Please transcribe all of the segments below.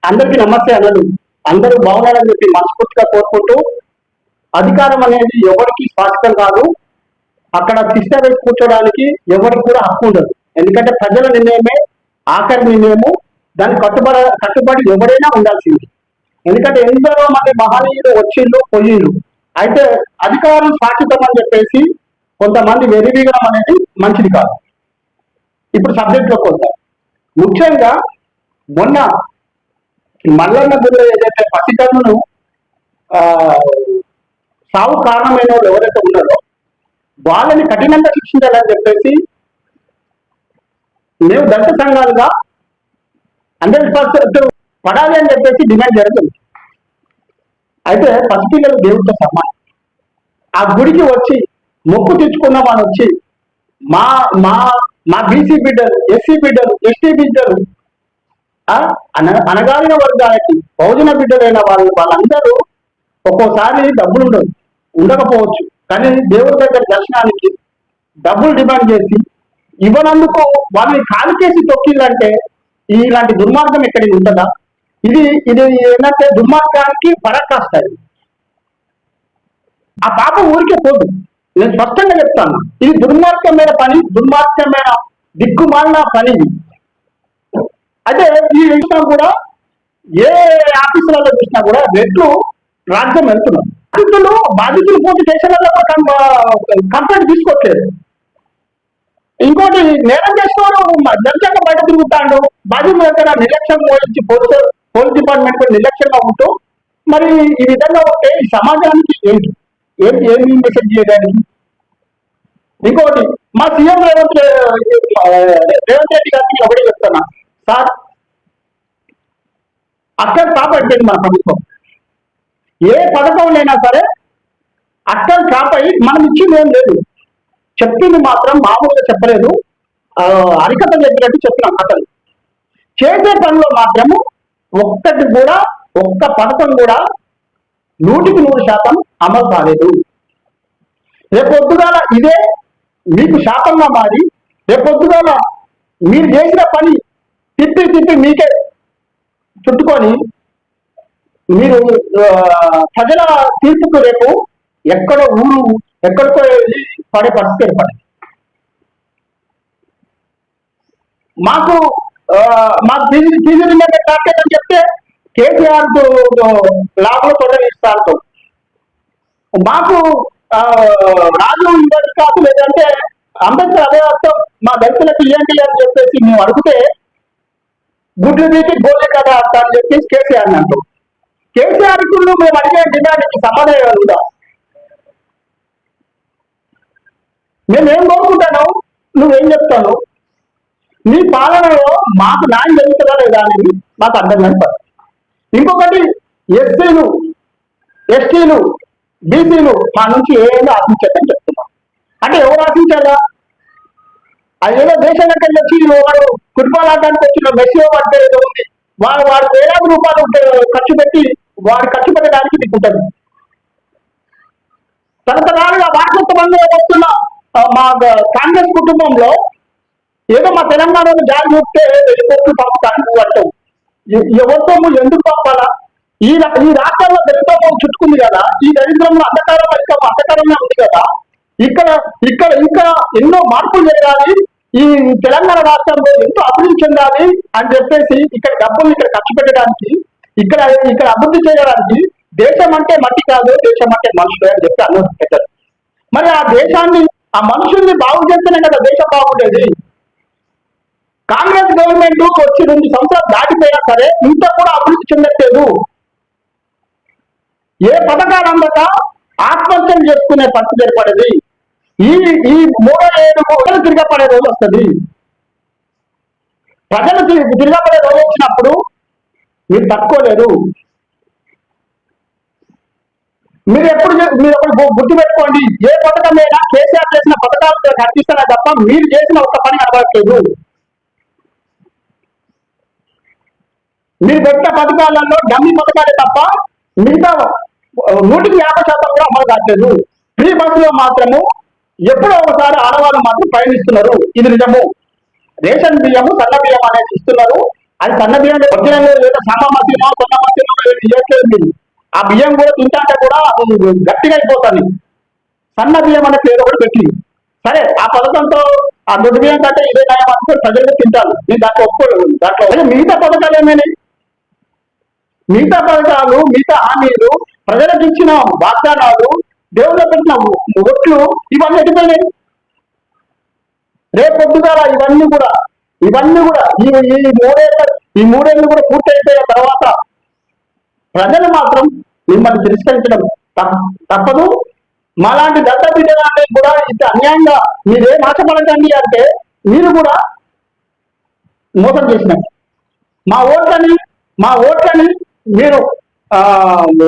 అందరికీ నమస్తే అన్నది. అందరూ బాగున్నారని చెప్పి మనస్ఫూర్తిగా కోరుకుంటూ, అధికారం అనేది ఎవరికి శాశ్వతం కాదు. అక్కడ శిక్ష వేసి కూర్చోడానికి ఎవరికి కూడా హక్కు ఉండదు. ఎందుకంటే ప్రజల నిర్ణయమే ఆఖరి నిర్ణయము. దానికి కట్టుబడి ఎవరైనా ఉండాల్సింది. ఎందుకంటే ఎందరో మంది మహనీయులు వచ్చిళ్ళు పోయిళ్ళు. అయితే అధికారం శాశ్వతం అని చెప్పేసి కొంతమంది వెరివీగడం అనేది మంచిది కాదు. ఇప్పుడు సబ్జెక్ట్లోకి వద్దాం. ముఖ్యంగా మొన్న మల్లన్న గుడిలో ఏదైతే పసికన్నును సాగు కారణమైన వాళ్ళు ఎవరైతే ఉన్నారో వాళ్ళని కఠినంగా శిక్షించాలని చెప్పేసి మేము దళిత సంఘాలుగా 100% పడాలి అని చెప్పేసి డిమాండ్ జరుగుతుంది. అయితే పసిపిల్లలు దేవుడితో సమానం. ఆ గుడికి వచ్చి మొక్కు తెచ్చుకున్నామని వచ్చి మా మా మా బీసీ బిడ్డలు, ఎస్సీ బిడ్డలు, ఎస్టీ బిడ్డలు, అనగారిన వర్గాలకి బహుజన బిడ్డలైన వాళ్ళందరూ ఒక్కోసారి డబ్బులు ఉండకపోవచ్చు, కానీ దేవుడి దగ్గర దర్శనానికి డబ్బులు డిమాండ్ చేసి ఇవ్వనందుకు వాళ్ళని కాలికేసి తొక్కిందంటే ఇలాంటి దుర్మార్గం ఎక్కడికి ఉంటుందా? ఇది ఇది ఏంటంటే దుర్మార్గానికి పరాకాష్టాయి. ఆ పాప ఊరికే పోదు. నేను స్పష్టంగా చెప్తాను, ఇది దుర్మార్గమైన పని, దుర్మార్గమైన దిక్కుమాలిన పని. అయితే ఈ విషయం కూడా ఏ ఆఫీసులలో చూసినా కూడా రెడ్లు రాజ్యం వెళ్తున్నారు. బాధితులు పోటీ స్టేషన్లలో కంప్లైంట్ తీసుకోవట్లేదు. ఇంకోటి నేరం చేసినవాడు దర్శనంగా బయట తిరుగుతాడు. బాధ్యత దగ్గర నిర్లక్ష్యం వహించి పోలీస్ డిపార్ట్మెంట్ నిర్లక్ష్యంగా ఉంటూ మరి ఈ విధంగా ఉంటే ఈ సమాజానికి ఏమి మెసేజ్ చేయడానికి? ఇంకోటి మా సీఎం రేవంత్ రెడ్డి గారికి ఒకటే చెప్తున్నా సార్, అక్కడ కాపాడుతుంది మన ప్రభుత్వం. ఏ పథకం లేనా సరే అక్కడ కాపాయి మనం ఇచ్చింది ఏం లేదు. చెప్పింది మాత్రం మామూలుగా చెప్పలేదు, అరికథ చెప్పినట్టు చెప్పినాం. అతను చేసే పనిలో మాత్రము ఒక్క పథకం కూడా 100% అమలు కాలేదు. రేపొద్దుగాల ఇదే మీకు శాపంగా మారి రేపొద్దుగాల మీరు చేసిన పని తిప్పి మీకే చుట్టుకొని మీరు ప్రజల తీర్పుకు రేపు ఎక్కడికో వెళ్ళి పడే పరిస్థితి ఏర్పడింది. మాకు ఫీజు రిలేటెడ్ టార్గెట్ అని చెప్తే కేసీఆర్ లాభంలో తొలగిస్తారు. మాకు రాజు యూనివర్సిటీ కాదు లేదంటే అంబేద్కర్ అదే అర్థం మా దళితులకు ఇవ్వండి అని చెప్పేసి మేము అడిగితే గుడ్లు తీసి గోలే కదా అని చెప్పేసి కేసీఆర్ అంటాం. కేసీఆర్ కు మేము అడిగే డిమాండ్కి సమాధానం ఉందా? మేమేం కోరుకుంటాను, నువ్వేం చెప్తాను? నీ పాలనలో మాకు న్యాయం జరుగుతుందా లేదా అనేది మాకు అర్థం కాని పరిస్థితి. ఇంకొకటి ఎస్సీలు, ఎస్టీలు, బీసీలు మా నుంచి ఏదో ఆశించద్దని చెప్తున్నాం. అంటే ఎవరు ఆశించాలా? అదేదో దేశానికి వచ్చి వాడు ఫుట్బాల్ ఆడడానికి వచ్చిన మెస్సీ పడితే ఏదో ఉంది, వాడు వేలాది రూపాయలు ఖర్చు పెట్టి వాడు ఖర్చు పెట్టడానికి దిక్కుంటుంది. తరతరాలుగా వారసత్వ బంధువులు వస్తున్న మా కాంగ్రెస్ కుటుంబంలో ఏదో మా తెలంగాణలో జారి చూపితే 1000 కోట్లు పంపుతాను అంటావు. ఎవరితో ఎందుకు పంపాలా? ఈ రాష్ట్రంలో దరిద్రం చుట్టుకుంది కదా, ఈ దరిద్రంలో అంధకారంగా ఉంది కదా. ఇక్కడ ఇంకా ఎన్నో మార్పులు జరగాలి, ఈ తెలంగాణ రాష్ట్రంలో ఎంతో అభివృద్ధి చెందాలి అని చెప్పేసి ఇక్కడ డబ్బులు ఇక్కడ ఖర్చు పెట్టడానికి, ఇక్కడ అభివృద్ధి చేయడానికి దేశం అంటే మట్టి కాదు, దేశం అంటే మనుషులు అని చెప్పి అన్నారు పెట్టారు. మరి ఆ దేశాన్ని, ఆ మనుషుల్ని బాగు చేస్తేనే కదా దేశం బాగుండేది. కాంగ్రెస్ గవర్నమెంట్ వచ్చి 2 సంవత్సరాలు దాటిపోయినా సరే ఇంత కూడా అభివృద్ధి చెందట్లేదు. ఏ పథకాలు అందక ఆత్మహత్యం చేసుకునే పరిస్థితి ఏర్పడేది. ఈ 3-7 కోట్లు తిరగపడే రోజు వస్తుంది. ప్రజలు తిరగపడే రోజు వచ్చినప్పుడు మీరు తట్టుకోలేరు. మీరు ఎప్పుడు గుర్తు పెట్టుకోండి, ఏ పథకమైనా కేసీఆర్ చేసిన పథకాలు కనిపిస్తానే తప్ప మీరు చేసిన ఒక్క పని కనబడట్లేదు. మీరు పెట్టిన పథకాలలో డమ్మీ పథకాలే తప్ప మిగతా 150% కూడా అమలు కావట్లేదు. ఫ్రీ బస్సులో మాత్రము ఎప్పుడో ఒకసారి ఆడవాళ్ళు మాత్రం ప్రయాణిస్తున్నారు, ఇది నిజము. రేషన్ బియ్యము, సన్న బియ్యం అనేది ఇస్తున్నారు. అది సన్న బియ్యం ఒరిజినల్ లేదా సన్న మసీనో సన్న మసీనో ఇవ్వట్లేదు మీరు. ఆ బియ్యం కూడా తింటే కూడా గట్టిగా అయిపోతుంది. సన్న బియ్యం అనే పేరు కూడా పెట్టింది. సరే ఆ పథకంతో ఆ దొడ్డు బియ్యం కంటే ఇదే నయం అనుకో ప్రజలు తింటారు. నేను దాంట్లో ఒప్పుకోలేదు. దాంట్లో మిగతా పథకాలు ఏమైనా, మిగతా పథకాలు, మిగతా హామీలు, ప్రజలకు ఇచ్చిన వాగ్దానాలు, దేవుళ్ళు పెట్టిన ఒట్లు ఇవన్నీ ఎటుపోయినాయి. రేపు పొద్దుగాల ఇవన్నీ కూడా ఈ మూడేళ్ళు కూడా పూర్తి అయిపోయిన తర్వాత ప్రజలు మాత్రం మిమ్మల్ని తిరస్కరించడం తప్పదు. మాలాంటి దత్త బిడ్డలని కూడా ఇంత అన్యాయంగా మీరేం ఆశపడకండి అంటే మీరు కూడా మోసం చేసినట్టు. మా ఓట్లని మీరు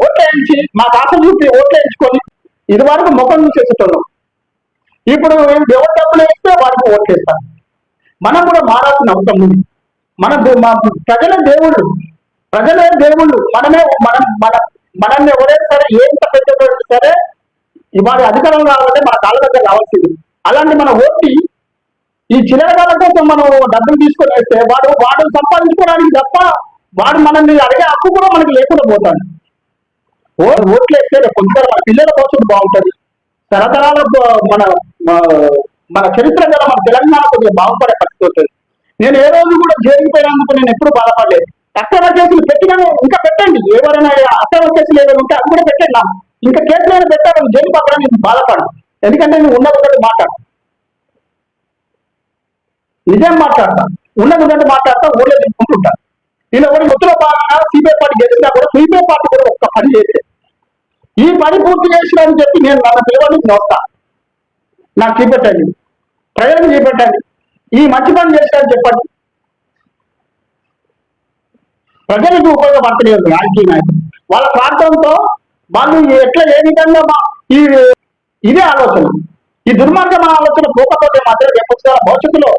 ఓట్లేయించి మా కాస చూపి ఓట్లేయించుకొని ఇది వరకు ముఖం చూసేసేటోళ్ళం. ఇప్పుడు ఎవరు డబ్బులు వేస్తే వారికి ఓట్లేస్తాం. మనం కూడా మారాల్సిన అవసరం ఉంది. మా ప్రజలే దేవుళ్ళు. మనల్ని ఎవరైనా సరే ఏం తప్పించబడి సరే ఇవాళ అధికారం రావాలంటే మన కాళ్ళ దగ్గర రావాల్సింది. అలాంటి మన ఓట్టి ఈ చిల్లరగాల కోసం మనం డబ్బులు తీసుకొని వేస్తే వాడు సంపాదించుకోవడానికి తప్ప వాడు మనల్ని అడిగే హక్కు కూడా మనకి లేకుండా పోతాడు. ఓట్లు వేస్తే కొంచెం మన పిల్లల భవిష్యత్తు బాగుంటుంది. తరతరాల మన చరిత్ర గల మన తెలంగాణ కొద్దిగా బాగుపడే పరిస్థితి ఉంటుంది. నేను ఏ రోజు కూడా జైలుకి పోయినందుకు నేను ఎప్పుడు బాధపడలేదు. అక్రమ కేసులు పెట్టినా ఇంకా పెట్టండి. ఎవరైనా అక్రమ కేసులు ఏదైనా ఉంటే అది కూడా పెట్టండి. ఇంకా కేసులు ఏమైనా పెట్టాలని జైలు పక్కన నేను బాధపడను. ఎందుకంటే నేను ఉన్నది మాట్లాడతాను, నిజం మాట్లాడతాను, ఉన్నది మాట్లాడతా, ఊళ్ళో తీసుకుంటుంటాను. ఇలా కూడా మొత్తంలో భాగంగా సిపిఐ పార్టీ గెలిచినా కూడా సిపిఐ పార్టీ కూడా ఒక్క పని చేస్తే ఈ పని పూర్తి చేసినని చెప్పి నేను నన్ను పిలవడానికి వస్తా. నాకు చూపెట్టండి, ప్రజలకు చూపెట్టండి, ఈ మంచి పని చేశారని చెప్పండి. ప్రజలకు ఉపయోగపడతలేదు రాజకీయ నాయకులు. వాళ్ళ ప్రాంతంతో వాళ్ళు ఎట్లా ఏ విధంగా ఇదే ఆలోచన, ఈ దుర్మార్గమైన ఆలోచన పోకపోతే మాత్రం రేపు భవిష్యత్తులో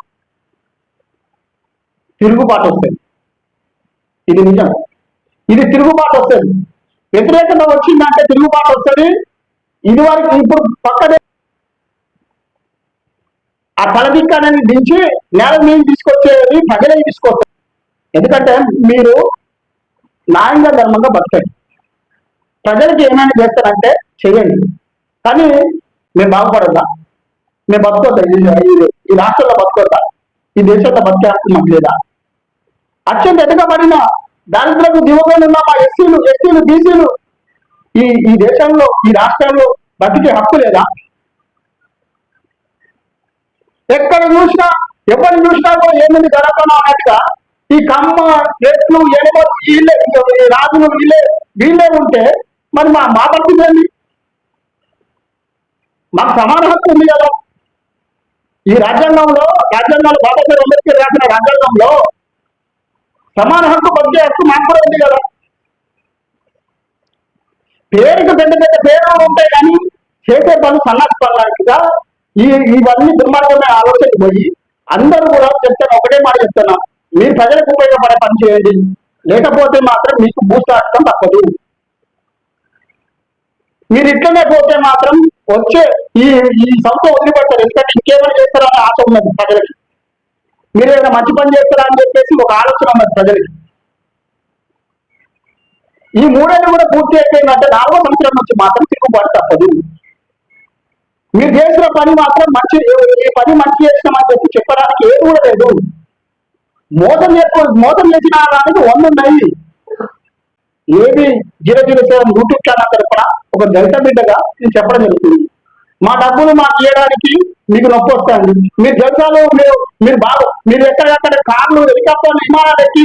తిరుగుబాటు వస్తుంది. ఇది నిజం. ఇది తిరుగుబాటు వస్తుంది. వ్యతిరేకత వచ్చిందంటే తిరుగుబాటు వస్తుంది. ఇది వరకు ఇప్పుడు పక్కనే ఆ తలదిక్కని దించి నేల మీద తీసుకొచ్చేది ప్రజలే తీసుకొస్తారు. ఎందుకంటే మీరు న్యాయంగా ధర్మంగా బతకండి. ప్రజలకి ఏమైనా చేస్తారంటే చేయండి, కానీ మేము బాగుపడదా, మేము బతుకోద్దా, ఈ రాష్ట్రంలో బతుకోద్దా, ఈ దేశంలో బతికే హక్కు మాకు లేదా? అత్యంత ఎదగబడిన దారిద్ర్యపు దిగువలో ఉన్న మా ఎస్సీలు బీసీలు ఈ దేశంలో ఈ రాష్ట్రంలో బతికే హక్కు లేదా? ఎక్కడ చూసినా ఎవరిని చూసినా కూడా ఏమైంది జరగను అన్నట్టుగా ఈ కమ్మ రెట్లు వీళ్ళే రాజులు వీళ్ళే ఉంటే మరి మా పరిస్థితి ఏంటి? మాకు సమాన హక్కు ఉంది కదా. ఈ రాజ్యాంగంలో బాబాసాహెబ్ అంబేద్కర్ రాసిన రాజ్యాంగంలో సమాన హక్కు బతికే హక్కు మాకు కూడా ఉంది కదా. పేరుకి పెద్ద పెద్ద పేర్లు ఉంటాయి కానీ చేసే పనులు సన్నాసి పనులుగా ఇవన్నీ దుర్మార్గమైన ఆలోచన పోయి అందరూ కూడా చెప్తాను, ఒకటే మాట చెప్తున్నా, మీరు ప్రజలకు ఉపయోగపడే పని చేయండి, లేకపోతే మాత్రం మీకు భూస్థాపం తప్పదు. మీరు ఇట్లనే పోతే మాత్రం వచ్చే ఈ సంస్థ వదిలిపెడతారు. ఎందుకంటే ఇంకేమైనా చేస్తారా అని ఆశ ఉన్నది ప్రజలకి. మీరు ఏమైనా మంచి పని చేస్తారా అని చెప్పేసి ఒక ఆలోచన ఉన్నది ప్రజలకి. ఈ మూడేళ్ళు కూడా పూర్తి అయిపోయిందంటే 4వ సంవత్సరం నుంచి మాత్రం తిరుగుబాటు తప్పదు. మీరు చేసిన పని మాత్రం ఈ పని మంచి చేసినామని చెప్పడానికి ఏది కూడా లేదు. మోసం చేసిన దానికి 100 ఉన్నాయి. ఏది 007 యూట్యూబ్ ఛానల్ తరఫున ఒక దళిత బిడ్డగా నేను చెప్పడం జరుగుతుంది. మా డబ్బులు మాకు ఇవ్వడానికి మీకు నొప్పి వస్తుంది. మీరు జలసాలు మీరు ఎక్కడెక్కడ కార్లు, హెలికాప్టర్లు, విమానాలు ఎక్కి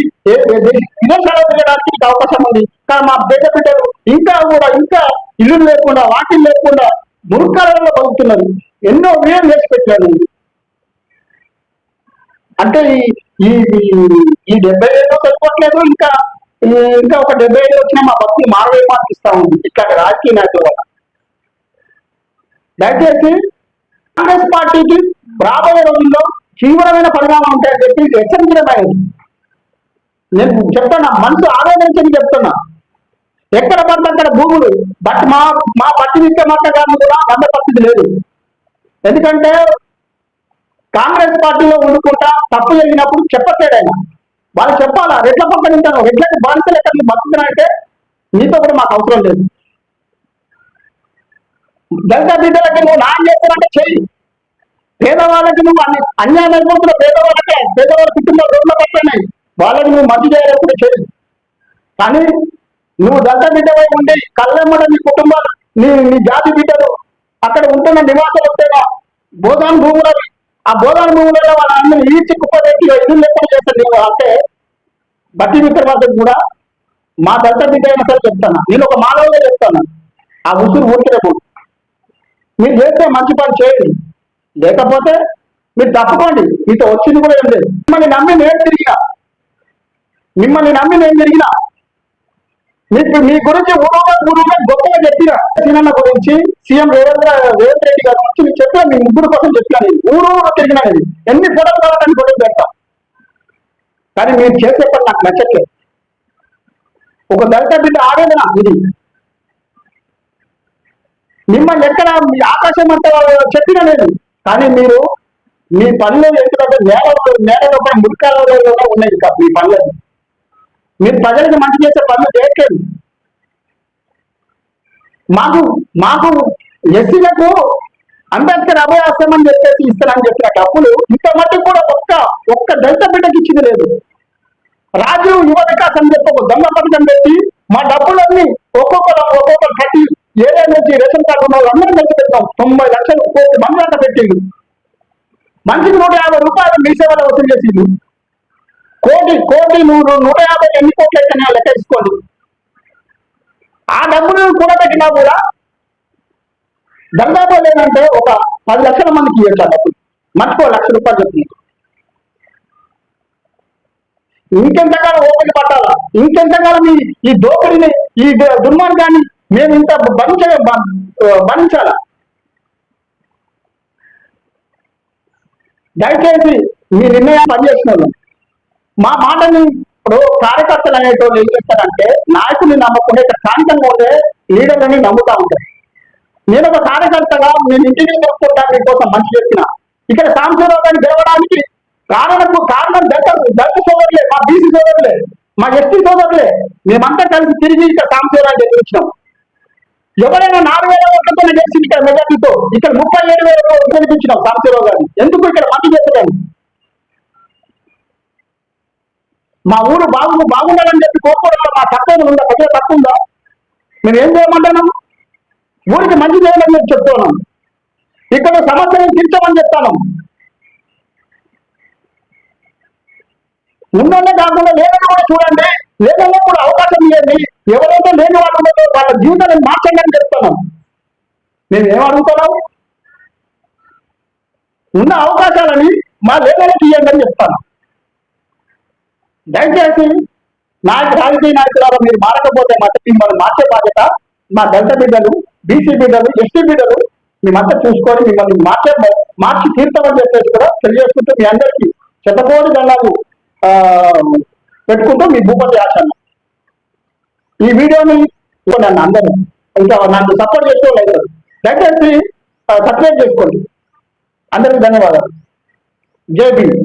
విదేశాలు తిరగడానికి మీకు అవకాశం ఉంది. కానీ మా బిడ్డలు ఇంకా ఇల్లు లేకుండా, వాకిలు లేకుండా మురుకాలలో బతుకుతున్నారు. ఎన్నో వేలు వేసి పెట్టారు. అంటే ఈ 70 ఏళ్ళు సరిపోవట్లేదు. ఇంకా ఒక 70 ఏళ్ళు వచ్చినా మా భక్తులు మారవే మార్పిస్తా ఉంది ఇక్కడ రాజకీయ నాయకుల వల్ల. దయచేసి కాంగ్రెస్ పార్టీకి రాబోయే రోజుల్లో తీవ్రమైన పరిణామాలు ఉంటాయని చెప్పి హెచ్చరించడం. నేను చెప్తున్నా, మనసు ఆవేదన చెప్తున్నా. ఎక్కడ పడితే అక్కడ భూములు బట్ మా పట్టి విక్రమార్క కూడా అంద పరిస్థితి లేదు. ఎందుకంటే కాంగ్రెస్ పార్టీలో ఉండుకుంటా తప్పు జరిగినప్పుడు చెప్పట్లేదు ఆయన. వాళ్ళు చెప్పాలా, రెట్ల పక్కన ఉంటాను, రెట్లకి బానిసలు ఎక్కడ బతుకుతున్నా అంటే నీతో కూడా మాకు అవసరం లేదు. దళిత బిడ్డలకి నువ్వు న్యాయం చేస్తానంటే చెయ్యి. పేదవాళ్ళకి నువ్వు అన్యాయం అయిపోతున్న పేదవాళ్ళ కుటుంబాలు రోడ్ల పడుతున్నాయి, వాళ్ళకి నువ్వు మంచి చేయాలనుకుంటే చెయ్యి. కానీ నువ్వు దళిత బిడ్డవై ఉండి కళ్ళెమ్మడ నీ కుటుంబాలు నీ జాతి బిడ్డలు అక్కడ ఉంటున్న నివాసాలు ఉంటేగా బోధాన భూములు, ఆ బోధాన భూములలో వాళ్ళ అందరినీ ఈడ్చి కుప్పదెక్కి ఇల్లు లేకుండా చేస్తాను. అంటే బట్టి విక్రమార్కుడు కూడా మా దళిత బిడ్డ అయినా సరే చెప్తాను, నేను ఒక మానవుగా చెప్తాను, ఆ ఉసురు ఊరికే మీరు చేస్తే మంచి పని చేయండి, లేకపోతే మీరు తప్పుకోండి. మీతో వచ్చింది కూడా ఏం లేదు. మిమ్మల్ని నమ్మి నేను తిరిగినా మీ గురించి ఊరుగా గొప్పగా చెప్పిన సీనన్న గురించి, సీఎం రేవంత్ రెడ్డి గారి గురించి మీకు చెప్పిన, మీ ముగ్గురు కోసం చెప్పిన, ఊరు తిరిగినా నేను ఎన్ని ఫోటోలు కావాలని ఫోటోలు పెడతా. కానీ మీరు చేసే పని నాకు నచ్చట్లేదు. ఒక దళిత బిడ్డ ఆవేదన ఇది. మిమ్మల్ని ఎక్కడ మీ ఆకాశం అంతా చెప్పిన లేదు, కానీ మీరు మీ పనులు ఎందుకంటే నేలలో పై మురికాలలో ఉన్నాయి. ఇంకా మీ పనులు మీరు ప్రజలకు మంచి చేసే పనులు చేయట్లేదు. మాకు ఎస్సీలకు అంబేద్కర్ అభయాస్తం అని చెప్పేసి ఇస్తానని చెప్పిన డబ్బులు ఇంత మట్టి కూడా ఒక్క దళిత బిడ్డకి ఇచ్చింది లేదు. రాజీవ్ యువ వికాస్ అని చెప్పి ఒక దొంగ పథకం పెట్టి మా డబ్బులన్నీ ఒక్కొక్కరు కట్టి ఏరియా నుంచి రేషన్ కార్డు ఉన్న వాళ్ళందరూ కలిసి పెట్టాం. 90 లక్షలు కోటి మంది అంతా పెట్టిండు. మనిషికి 150 రూపాయలు మీ సేవలో వసూలు చేసిండు. కోటి 150 ఎన్ని కోట్లు అయితే లెక్క తీసుకోండి. ఆ డబ్బులు కూడా పెట్టినా కూడా దాదాపు ఏంటంటే ఒక 10 లక్షల మందికి ఇవ్వచ్చు. ఆ డబ్బులు మర్చిపో ₹1,00,000 చెప్తుంది. ఇంకెంతకాలం ఓపిక పట్టాలా? ఇంకెంతకాలం ఈ దోపిడిని, ఈ దుర్మార్గాన్ని మేము ఇంత భరించాలా? దయచేసి మీ నిర్ణయం పనిచేస్తున్నారు. మా మాటని ఇప్పుడు కార్యకర్తలు అనేటోళ్ళు ఏం చేస్తారంటే నాయకుడిని నమ్మకుండా ఇక్కడ స్థానికంగా ఉండే లీడర్లని నమ్ముతా ఉంటారు. నేను ఒక కార్యకర్తగా నేను ఇంటిని కొనుక్కుంటాను మీకోసం మంచి చెప్పిన. ఇక్కడ సాంశీరావు గారిని గెలవడానికి కారణం దళిత సోదరులే, మా బీసీ సోదరులే, మా ఎస్టీ సోదరులే. మేమంతా కలిసి తిరిగి ఇక్కడ సాంశీరావు గెలిపించినాం. ఎవరైనా 4,000 ఓట్లతో గెలిచింది ఇక్కడ మెజార్టీతో. ఇక్కడ 37,000 ఓట్లు గెలిపించినాం సాంశీరావు గారిని. ఎందుకు ఇక్కడ మంచి చేస్తున్నాను? మా ఊరు బాగుండాలని చెప్పి కోరుకోవడంలో మా తప్పేది ఉందా? పెద్ద తప్పు ఉందా? మేము ఏం చేయమంటున్నాం? ఊరికి మంచి చేయాలని చెప్పి చెప్తున్నాం. ఇక్కడ సమస్యలను తీర్చమని చెప్తాను. ఉన్నోళ్ళే కాకుండా లేదని కూడా చూడండి, లేదన్నా కూడా అవకాశం ఇవ్వండి. ఎవరైతే లేని వాళ్ళు ఉన్నారో వాళ్ళ జీవితాన్ని మార్చండి అని చెప్తున్నాం. మేము ఏమడుగుతున్నాం? ఉన్న అవకాశాలని మా లేదనకి ఇవ్వండి అని చెప్తాను. దయచేసి రాజకీయ నాయకులారా మీరు మారకపోతే మాత్రం మిమ్మల్ని మార్చే బాధ్యత మా దళిత బిడ్డలు, బీసీ బిడ్డలు, ఎస్టీ బిడ్డలు మేమంతా చూసుకొని మిమ్మల్ని మార్చి తీర్థమని చెప్పేసి కూడా తెలియజేసుకుంటూ మీ అందరికీ శతకోటి దండాలు పెట్టుకుంటూ మీ భూపతి ఆశను ఈ వీడియోని నన్ను అందరూ ఇంకా నాకు సపోర్ట్ చేసుకోలేదు. దయచేసి సబ్స్క్రైబ్ చేసుకోండి. అందరికీ ధన్యవాదాలు. జై భీమ్.